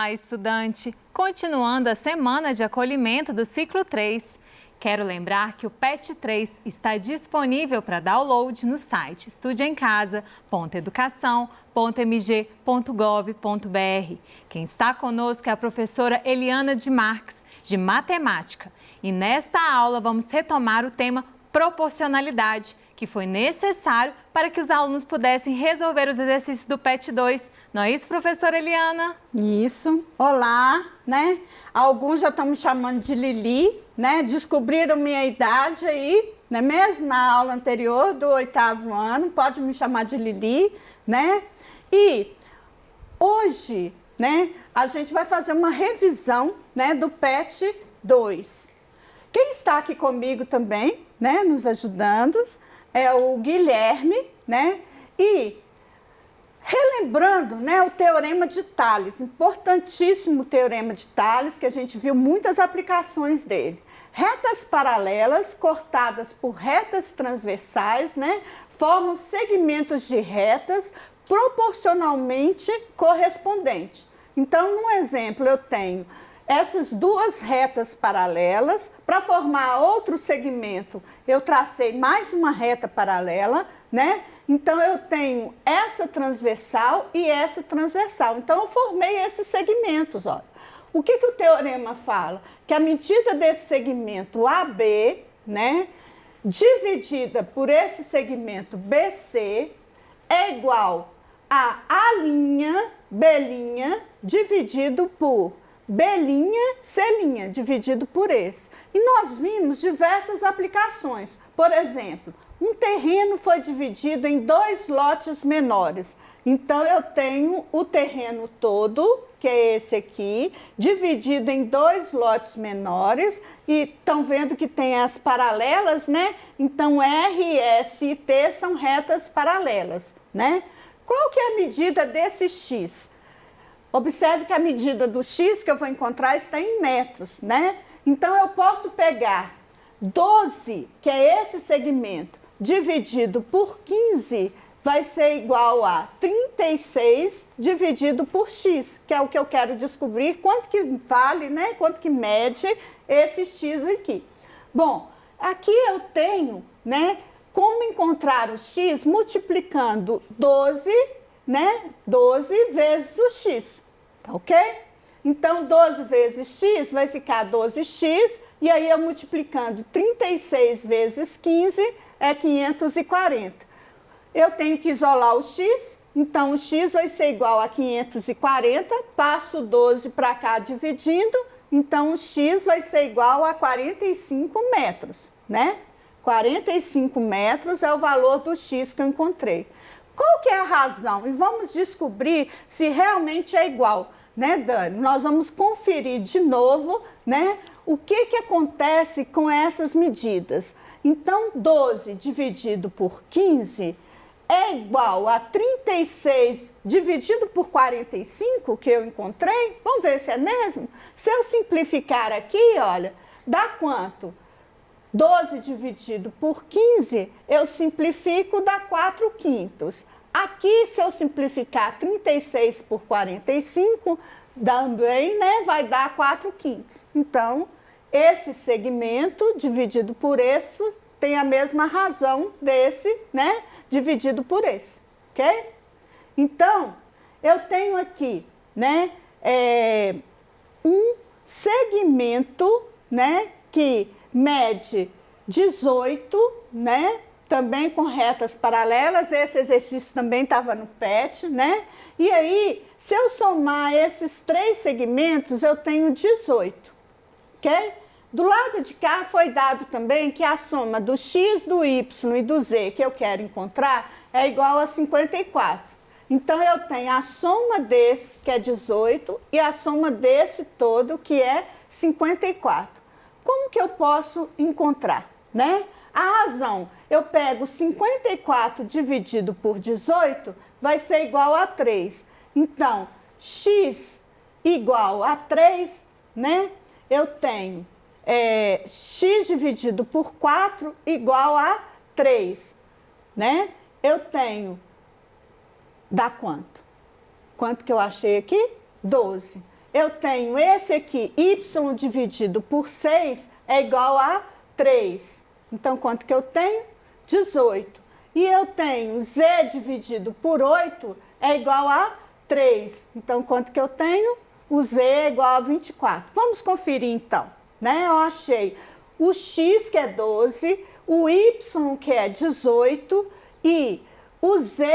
Olá, estudante! Continuando a semana de acolhimento do ciclo 3, quero lembrar que o PET 3 está disponível para download no site estudeemcasa.educação.mg.gov.br. Quem está conosco é a professora Eliana de Marques, de Matemática. E nesta aula vamos retomar o tema proporcionalidade, que foi necessário para que os alunos pudessem resolver os exercícios do PET 2. Não é isso, professora Eliana? Isso. Olá, né? Alguns já estão me chamando de Lili, né? Descobriram minha idade aí, não é mesmo? Na aula anterior do 8º ano, pode me chamar de Lili, né? E hoje, né, a gente vai fazer uma revisão, né, do PET 2. Quem está aqui comigo também, né, nos ajudando, é o Guilherme, né? E relembrando, né, o Teorema de Tales, importantíssimo Teorema de Tales, que a gente viu muitas aplicações dele. Retas paralelas cortadas por retas transversais, né, formam segmentos de retas proporcionalmente correspondentes. Então, no exemplo, eu tenho essas duas retas paralelas. Para formar outro segmento, eu tracei mais uma reta paralela, né? Então, eu tenho essa transversal e essa transversal. Então, eu formei esses segmentos, olha. O que o teorema fala? Que a medida desse segmento AB, né, dividida por esse segmento BC, é igual a A', B' dividido por B', C', dividido por esse. E nós vimos diversas aplicações. Por exemplo, um terreno foi dividido em 2 lotes menores. Então, eu tenho o terreno todo, que é esse aqui, dividido em 2 lotes menores. E estão vendo que tem as paralelas, né? Então, R, S e T são retas paralelas, né? Qual que é a medida desse X? Observe que a medida do X que eu vou encontrar está em metros, né? Então, eu posso pegar 12, que é esse segmento, dividido por 15, vai ser igual a 36 dividido por X, que é o que eu quero descobrir, quanto que vale, né? Quanto que mede esse X aqui. Bom, aqui eu tenho, né, como encontrar o X multiplicando 12, né? 12 vezes o X, tá ok? Então, 12 vezes X vai ficar 12X, e aí eu multiplicando 36 vezes 15 é 540. Eu tenho que isolar o X, então o X vai ser igual a 540, passo 12 para cá dividindo, então o X vai ser igual a 45 metros, né? 45 metros é o valor do X que eu encontrei. Qual que é a razão? E vamos descobrir se realmente é igual, né, Dani? Nós vamos conferir de novo, né, o que acontece com essas medidas. Então, 12 dividido por 15 é igual a 36 dividido por 45, que eu encontrei. Vamos ver se é mesmo? Se eu simplificar aqui, olha, dá quanto? 12 dividido por 15, eu simplifico, dá 4/5. Aqui, se eu simplificar 36 por 45, também, né, vai dar 4/5. Então, esse segmento dividido por esse tem a mesma razão desse, né, dividido por esse, ok? Então, eu tenho aqui, né, um segmento, né, que mede 18, né, também com retas paralelas. Esse exercício também estava no PET, né? E aí, se eu somar esses 3 segmentos, eu tenho 18, ok? Do lado de cá foi dado também que a soma do X, do Y e do Z que eu quero encontrar é igual a 54. Então, eu tenho a soma desse, que é 18, e a soma desse todo, que é 54. Como que eu posso encontrar, né? A razão, eu pego 54 dividido por 18, vai ser igual a 3. Então, X igual a 3, né? Eu tenho X dividido por 4 igual a 3, né? Eu tenho, dá quanto? Quanto que eu achei aqui? 12. eu tenho esse aqui, y dividido por 6 é igual a 3. Então, quanto que eu tenho? 18. E eu tenho z dividido por 8 é igual a 3. Então, quanto que eu tenho? O z é igual a 24. Vamos conferir, então. Né? Eu achei o x, que é 12, o y, que é 18, e o z,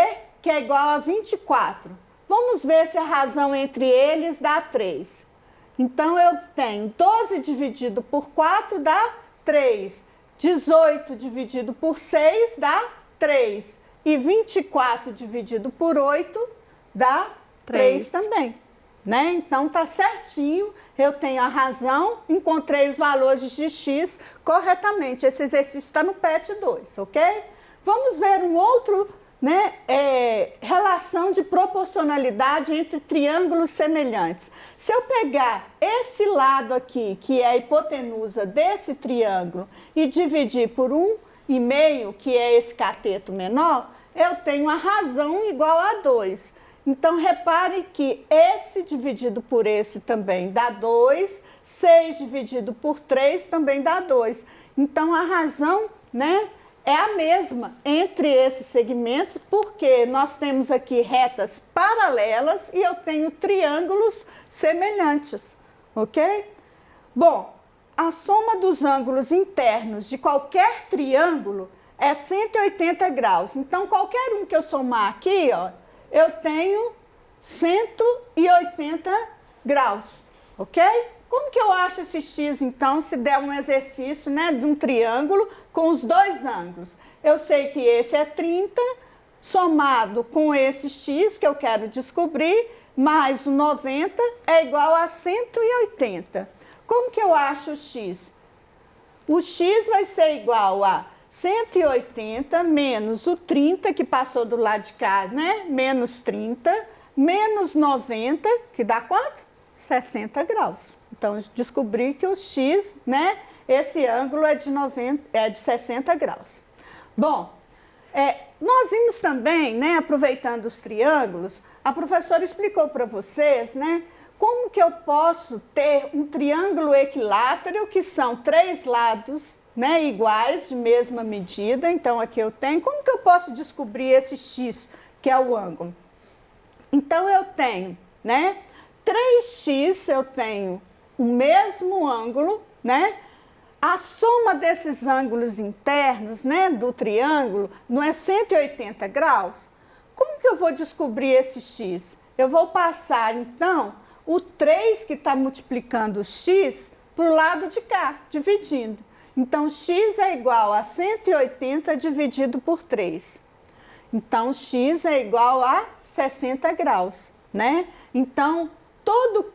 que é igual a 24. Vamos ver se a razão entre eles dá 3. Então, eu tenho 12 dividido por 4 dá 3. 18 dividido por 6 dá 3. E 24 dividido por 8 dá 3 também. Né? Então, tá certinho, eu tenho a razão, encontrei os valores de x corretamente. Esse exercício está no PET 2, ok? Vamos ver um outro, né, relação de proporcionalidade entre triângulos semelhantes. Se eu pegar esse lado aqui, que é a hipotenusa desse triângulo, e dividir por 1,5, que é esse cateto menor, eu tenho a razão igual a 2. Então, repare que esse dividido por esse também dá 2, 6 dividido por 3 também dá 2. Então, a razão, né, é a mesma entre esses segmentos, porque nós temos aqui retas paralelas e eu tenho triângulos semelhantes, ok? Bom, a soma dos ângulos internos de qualquer triângulo é 180 graus. Então, qualquer um que eu somar aqui, ó, eu tenho 180 graus, ok? Como que eu acho esse x, então, se der um exercício, né, de um triângulo com os dois ângulos? Eu sei que esse é 30, somado com esse x que eu quero descobrir, mais o 90 é igual a 180. Como que eu acho o x? O x vai ser igual a 180 menos o 30, que passou do lado de cá, né? Menos 30, menos 90, que dá quanto? 60 graus. Então, descobri que o x, né? Esse ângulo é de 60 graus. Bom, nós vimos também, né? Aproveitando os triângulos, a professora explicou para vocês, né? Como que eu posso ter um triângulo equilátero, que são 3 lados, né, iguais, de mesma medida. Então, aqui eu tenho. Como que eu posso descobrir esse x, que é o ângulo? Então, eu tenho, né, 3x, eu tenho o mesmo ângulo, né? A soma desses ângulos internos, né, do triângulo, não é 180 graus? Como que eu vou descobrir esse x? Eu vou passar, então, o 3 que está multiplicando o x para o lado de cá, dividindo. Então, x é igual a 180 dividido por 3. Então, x é igual a 60 graus, né? Então, todo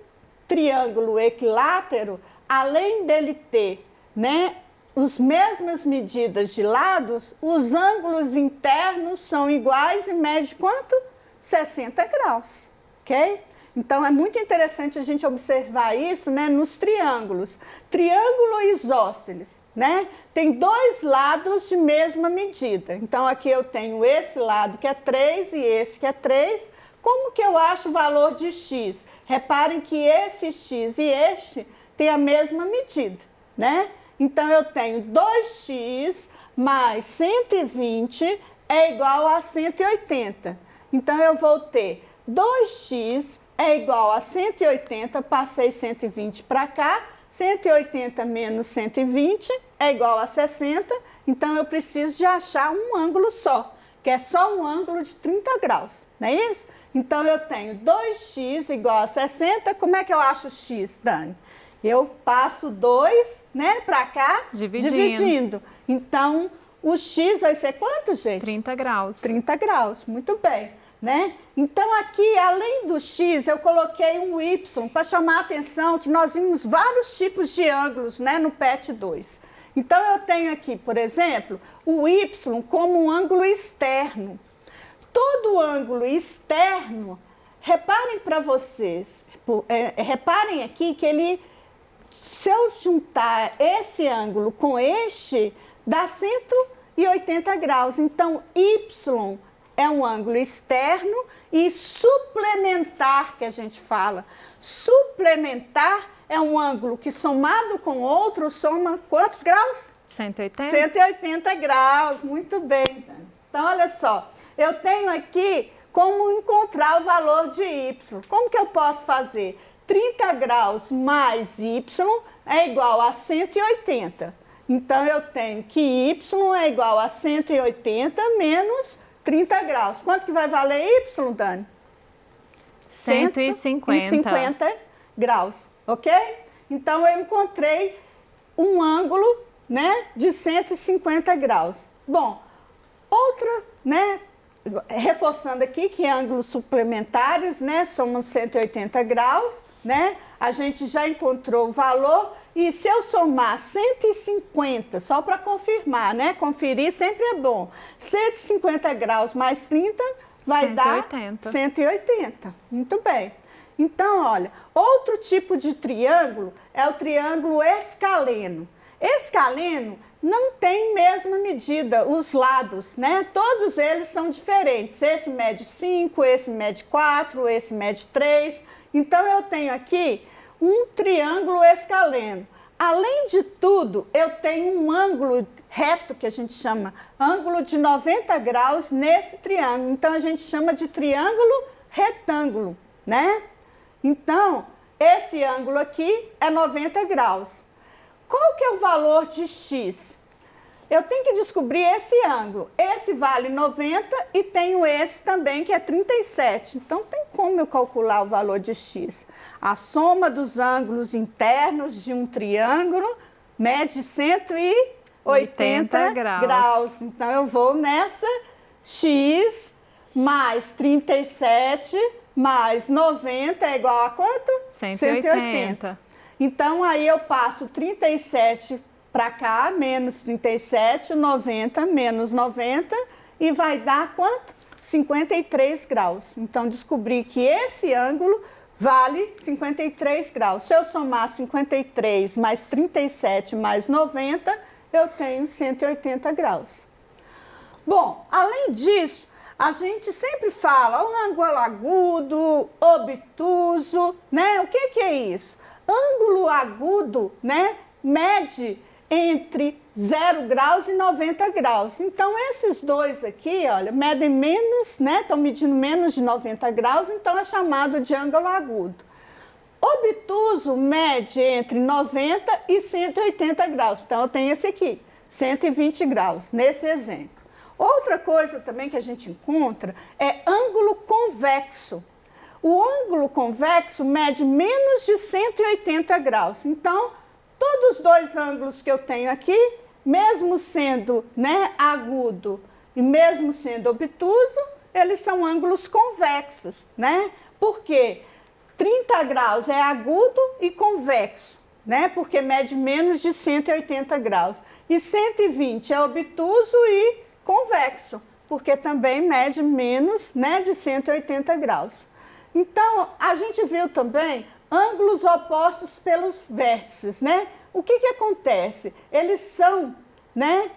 triângulo equilátero, além dele ter, né, as mesmas medidas de lados, os ângulos internos são iguais e mede quanto? 60 graus, ok? Então, é muito interessante a gente observar isso, né, nos triângulos. Triângulo isósceles, né? Tem dois lados de mesma medida. Então, aqui eu tenho esse lado que é 3 e esse que é 3. Como que eu acho o valor de x? Reparem que esse x e este têm a mesma medida, né? Então, eu tenho 2x mais 120 é igual a 180. Então, eu vou ter 2x é igual a 180, passei 120 para cá, 180 menos 120 é igual a 60, então eu preciso de achar um ângulo só, que é só um ângulo de 30 graus, não é isso? Então, eu tenho 2x igual a 60, como é que eu acho o x, Dani? Eu passo 2, né, para cá, dividindo. Então, o x vai ser quanto, gente? 30 graus. 30 graus, muito bem. Né? Então, aqui, além do x, eu coloquei um y para chamar a atenção que nós vimos vários tipos de ângulos, né, no PET 2. Então, eu tenho aqui, por exemplo, o y como um ângulo externo. Todo ângulo externo, reparem para vocês, reparem aqui que ele, se eu juntar esse ângulo com este, dá 180 graus. Então, y é um ângulo externo e suplementar, que a gente fala. Suplementar é um ângulo que, somado com outro, soma quantos graus? 180? 180 graus, muito bem. Então, olha só, eu tenho aqui como encontrar o valor de y. Como que eu posso fazer? 30 graus mais y é igual a 180. Então, eu tenho que y é igual a 180 menos 30 graus. Quanto que vai valer y, Dani? 150 graus, ok? Então, eu encontrei um ângulo, né, de 150 graus. Bom, outra, né, reforçando aqui que ângulos suplementares, né, somam 180 graus, né? A gente já encontrou o valor e se eu somar 150, só para confirmar, né? Conferir sempre é bom. 150 graus mais 30 vai 180. dar 180. Muito bem. Então, olha, outro tipo de triângulo é o triângulo escaleno. Escaleno não tem mesma medida, os lados, né? Todos eles são diferentes. Esse mede 5, esse mede 4, esse mede 3. Então, eu tenho aqui um triângulo escaleno. Além de tudo, eu tenho um ângulo reto, que a gente chama ângulo de 90 graus nesse triângulo. Então, a gente chama de triângulo retângulo, né? Então, esse ângulo aqui é 90 graus. Qual que é o valor de x? Eu tenho que descobrir esse ângulo. Esse vale 90 e tenho esse também, que é 37. Então, tem como eu calcular o valor de x? A soma dos ângulos internos de um triângulo mede 180 graus. Então, eu vou nessa x mais 37 mais 90 é igual a quanto? 180. Então, aí eu passo 37 para cá, menos 37, 90, menos 90, e vai dar quanto? 53 graus. Então, descobri que esse ângulo vale 53 graus. Se eu somar 53 mais 37 mais 90, eu tenho 180 graus. Bom, além disso, a gente sempre fala o ângulo agudo, obtuso, né? O que é isso? Ângulo agudo, né, mede entre 0 graus e 90 graus. Então, esses dois aqui, olha, medem menos, né, estão medindo menos de 90 graus, então é chamado de ângulo agudo. Obtuso mede entre 90 e 180 graus. Então, eu tenho esse aqui, 120 graus, nesse exemplo. Outra coisa também que a gente encontra é ângulo convexo. O ângulo convexo mede menos de 180 graus. Então, todos os dois ângulos que eu tenho aqui, mesmo sendo, né, agudo e mesmo sendo obtuso, eles são ângulos convexos, né? Porque 30 graus é agudo e convexo, né? Porque mede menos de 180 graus. E 120 é obtuso e convexo, porque também mede menos, né, de 180 graus. Então, a gente viu também ângulos opostos pelos vértices, né? O que acontece? Eles são, né,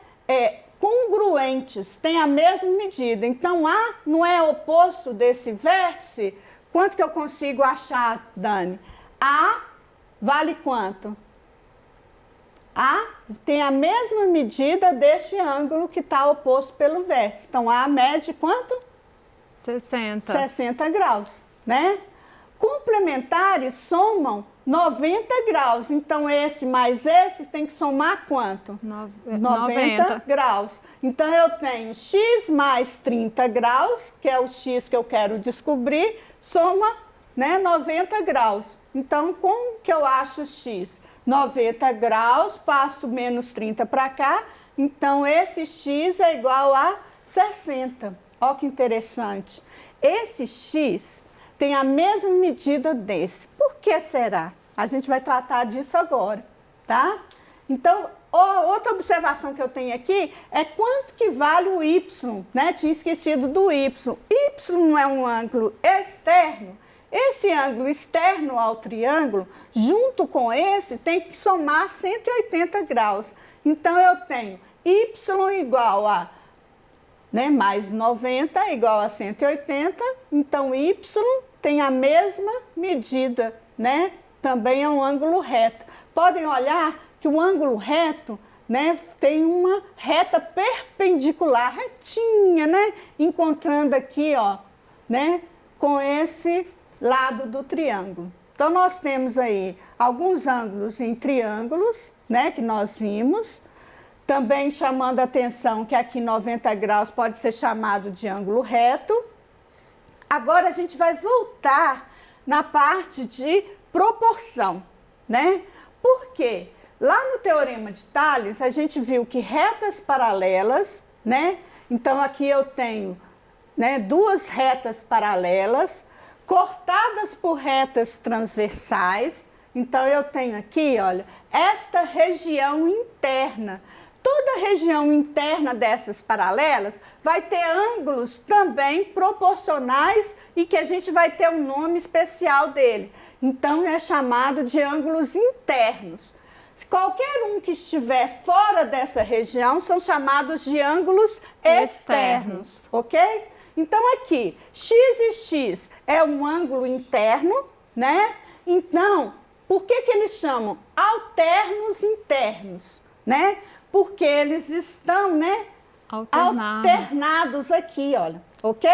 congruentes, têm a mesma medida. Então, A não é oposto desse vértice. Quanto que eu consigo achar, Dani? A vale quanto? A tem a mesma medida deste ângulo que está oposto pelo vértice. Então, A mede quanto? 60. 60 graus, né? Complementares somam 90 graus. Então, esse mais esse tem que somar quanto? 90 graus. Então, eu tenho x mais 30 graus, que é o x que eu quero descobrir, soma, né, 90 graus. Então, como que eu acho x? 90 graus, passo menos 30 para cá, então esse x é igual a 60. Olha que interessante. Esse x tem a mesma medida desse. Por que será? A gente vai tratar disso agora, tá? Então, outra observação que eu tenho aqui é quanto que vale o y, né? Tinha esquecido do y. Y não é um ângulo externo. Esse ângulo externo ao triângulo, junto com esse, tem que somar 180 graus. Então, eu tenho y igual a né, mais 90 é igual a 180, então y tem a mesma medida, né? Também é um ângulo reto. Podem olhar que o ângulo reto, né, tem uma reta perpendicular, retinha, né? Encontrando aqui, ó, né, com esse lado do triângulo. Então, nós temos aí alguns ângulos em triângulos, né, que nós vimos. Também chamando a atenção que aqui 90 graus pode ser chamado de ângulo reto. Agora a gente vai voltar na parte de proporção, né? Por quê? Lá no Teorema de Tales, a gente viu que retas paralelas, né? Então aqui eu tenho, né, duas retas paralelas, cortadas por retas transversais. Então eu tenho aqui, olha, esta região interna. Toda a região interna dessas paralelas vai ter ângulos também proporcionais e que a gente vai ter um nome especial dele. Então, é chamado de ângulos internos. Qualquer um que estiver fora dessa região são chamados de ângulos externos, ok? Então, aqui, x e x é um ângulo interno, né? Então, por que eles chamam alternos internos, né? Porque eles estão, né, alternados aqui, olha, ok?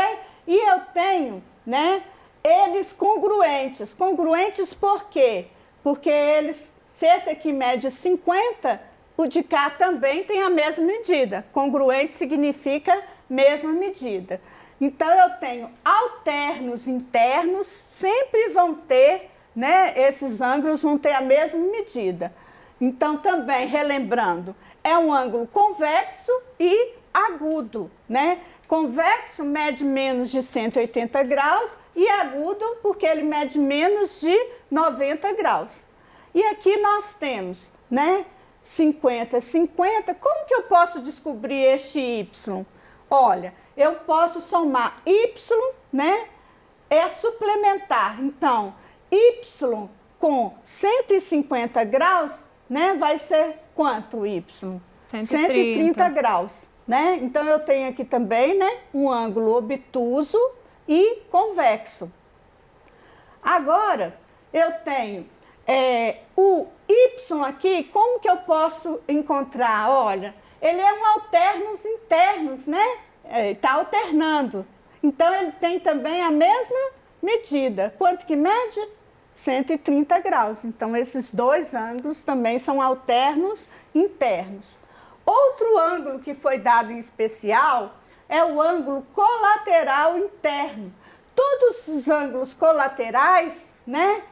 E eu tenho, né, eles congruentes. Congruentes por quê? Porque eles, se esse aqui mede 50, o de cá também tem a mesma medida. Congruente significa mesma medida. Então, eu tenho alternos internos, sempre vão ter, né, esses ângulos vão ter a mesma medida. Então, também, relembrando, é um ângulo convexo e agudo, né? Convexo mede menos de 180 graus e agudo porque ele mede menos de 90 graus. E aqui nós temos, né, 50, 50. Como que eu posso descobrir este y? Olha, eu posso somar y, né, é suplementar. Então, y com 150 graus, né, vai ser quanto y? 130 graus, né? Então, eu tenho aqui também, né, um ângulo obtuso e convexo. Agora, eu tenho o y aqui, como que eu posso encontrar? Olha, ele é um alternos internos, né? Está alternando. Então, ele tem também a mesma medida. Quanto que mede? 130 graus. Então, esses dois ângulos também são alternos internos. Outro ângulo que foi dado em especial é o ângulo colateral interno. Todos os ângulos colaterais, né,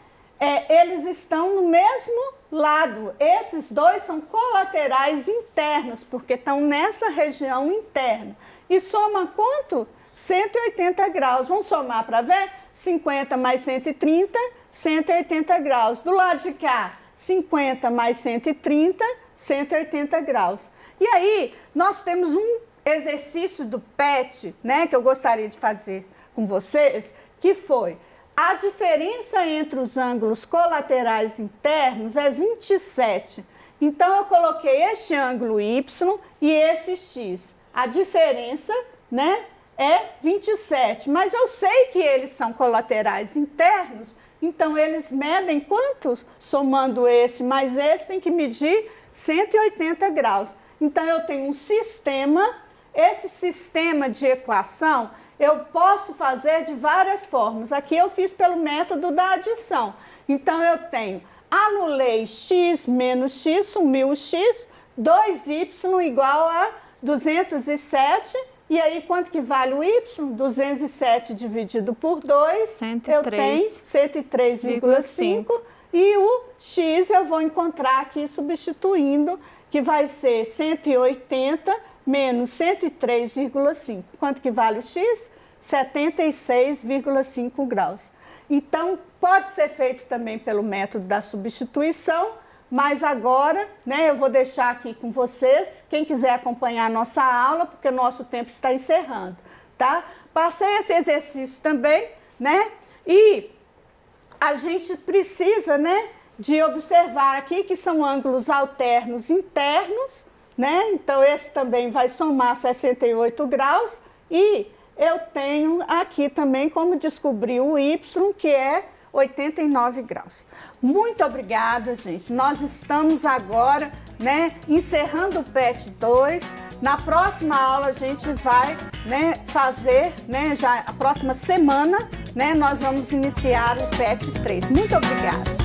eles estão no mesmo lado. Esses dois são colaterais internos, porque estão nessa região interna. E soma quanto? 180 graus. Vamos somar para ver? 50 mais 130, 180 graus. Do lado de cá, 50 mais 130, 180 graus. E aí, nós temos um exercício do PET, né, que eu gostaria de fazer com vocês, que foi a diferença entre os ângulos colaterais internos é 27. Então, eu coloquei este ângulo Y e esse X. A diferença, né, é 27, mas eu sei que eles são colaterais internos, então eles medem quantos? Somando esse mais esse, tem que medir 180 graus. Então, eu tenho um sistema, esse sistema de equação, eu posso fazer de várias formas. Aqui eu fiz pelo método da adição. Então, eu tenho, anulei x menos x, sumiu o x, 2y igual a 207. E aí, quanto que vale o y? 207 dividido por 2, 103, eu tenho 103,5. E o x eu vou encontrar aqui substituindo, que vai ser 180 menos 103,5. Quanto que vale o x? 76,5 graus. Então, pode ser feito também pelo método da substituição, mas agora, né, eu vou deixar aqui com vocês, quem quiser acompanhar a nossa aula, porque o nosso tempo está encerrando, tá? Passei esse exercício também, né? E a gente precisa, né, de observar aqui que são ângulos alternos internos, né? Então, esse também vai somar 68 graus. E eu tenho aqui também como descobrir o Y, que é 89 graus. Muito obrigada, gente. Nós estamos agora, né, encerrando o PET 2. Na próxima aula a gente vai, né, fazer, né, já a próxima semana, né, nós vamos iniciar o PET 3. Muito obrigada.